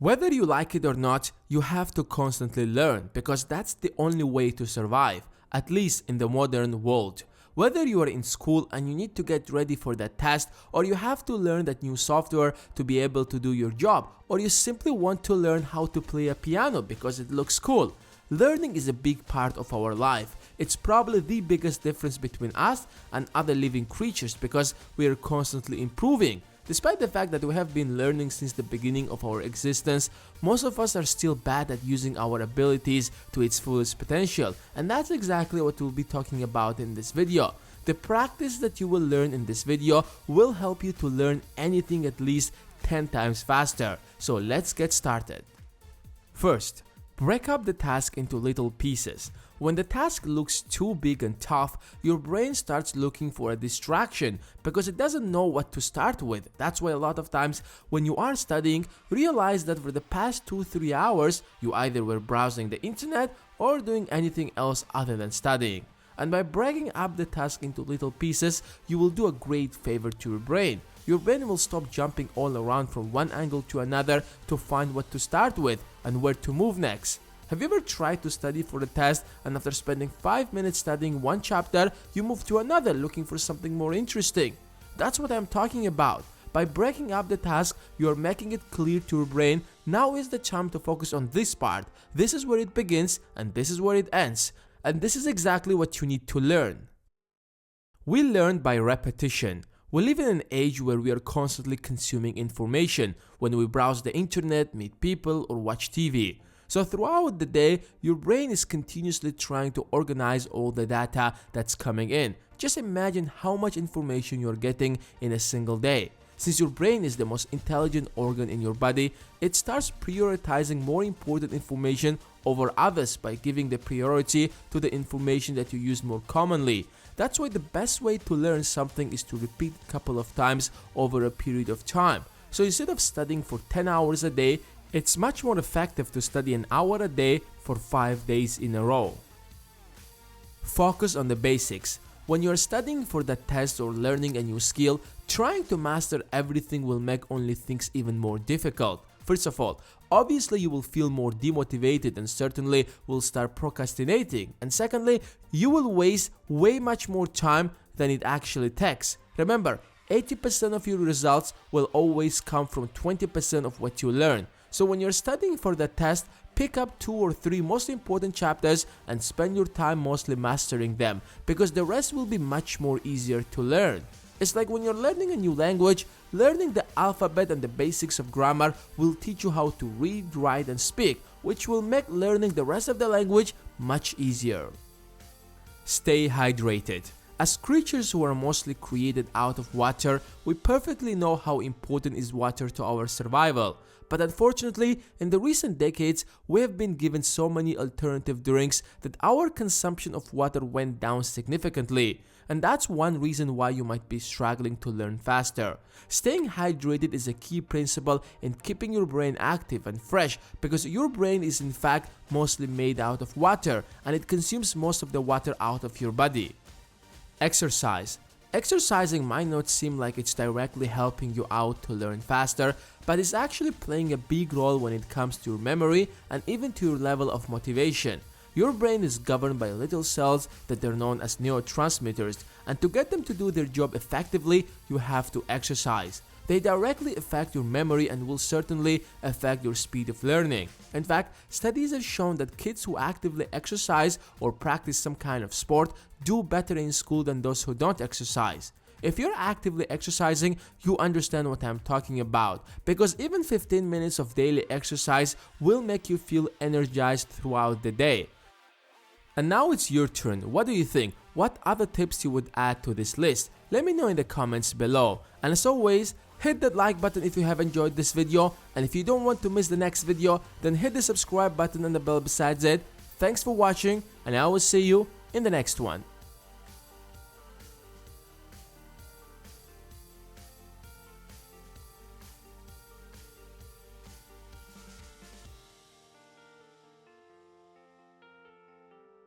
Whether you like it or not, you have to constantly learn because that's the only way to survive, at least in the modern world. Whether you are in school and you need to get ready for that test, or you have to learn that new software to be able to do your job, or you simply want to learn how to play a piano because it looks cool. Learning is a big part of our life. It's probably the biggest difference between us and other living creatures because we are constantly improving. Despite the fact that we have been learning since the beginning of our existence, most of us are still bad at using our abilities to its fullest potential, and that's exactly what we'll be talking about in this video. The practice that you will learn in this video will help you to learn anything at least 10 times faster. So let's get started. First, break up the task into little pieces. When the task looks too big and tough, your brain starts looking for a distraction because it doesn't know what to start with. That's why a lot of times when you are studying, realize that for the past 2-3 hours, you either were browsing the internet or doing anything else other than studying. And by breaking up the task into little pieces, you will do a great favor to your brain. Your brain will stop jumping all around from one angle to another to find what to start with and where to move next. Have you ever tried to study for the test and after spending 5 minutes studying one chapter, you move to another looking for something more interesting? That's what I'm talking about. By breaking up the task, you are making it clear to your brain, now is the time to focus on this part. This is where it begins and this is where it ends. And this is exactly what you need to learn. We learn by repetition. We live in an age where we are constantly consuming information when we browse the internet, meet people, or watch TV. So throughout the day, your brain is continuously trying to organize all the data that's coming in. Just imagine how much information you're getting in a single day. Since your brain is the most intelligent organ in your body, it starts prioritizing more important information over others by giving the priority to the information that you use more commonly. That's why the best way to learn something is to repeat it a couple of times over a period of time. So instead of studying for 10 hours a day, it's much more effective to study an hour a day for 5 days in a row. Focus on the basics. When you're studying for that test or learning a new skill, trying to master everything will make only things even more difficult. First of all, obviously you will feel more demotivated and certainly will start procrastinating. And secondly, you will waste way much more time than it actually takes. Remember, 80% of your results will always come from 20% of what you learn. So when you're studying for the test, pick up 2 or 3 most important chapters and spend your time mostly mastering them because the rest will be much more easier to learn. It's like when you're learning a new language, learning the alphabet and the basics of grammar will teach you how to read, write, and speak, which will make learning the rest of the language much easier. Stay hydrated. As creatures who are mostly created out of water, we perfectly know how important is water to our survival. But unfortunately, in the recent decades, we have been given so many alternative drinks that our consumption of water went down significantly. And that's one reason why you might be struggling to learn faster. Staying hydrated is a key principle in keeping your brain active and fresh because your brain is in fact mostly made out of water and it consumes most of the water out of your body. Exercise. Exercising might not seem like it's directly helping you out to learn faster, but it's actually playing a big role when it comes to your memory and even to your level of motivation. Your brain is governed by little cells that are known as neurotransmitters, and to get them to do their job effectively, you have to exercise. They directly affect your memory and will certainly affect your speed of learning. In fact, studies have shown that kids who actively exercise or practice some kind of sport do better in school than those who don't exercise. If you're actively exercising, you understand what I'm talking about, because even 15 minutes of daily exercise will make you feel energized throughout the day. And now it's your turn. What do you think? What other tips you would add to this list? Let me know in the comments below. And as always, hit that like button if you have enjoyed this video, and if you don't want to miss the next video, then hit the subscribe button and the bell besides it. Thanks for watching, and I will see you in the next one.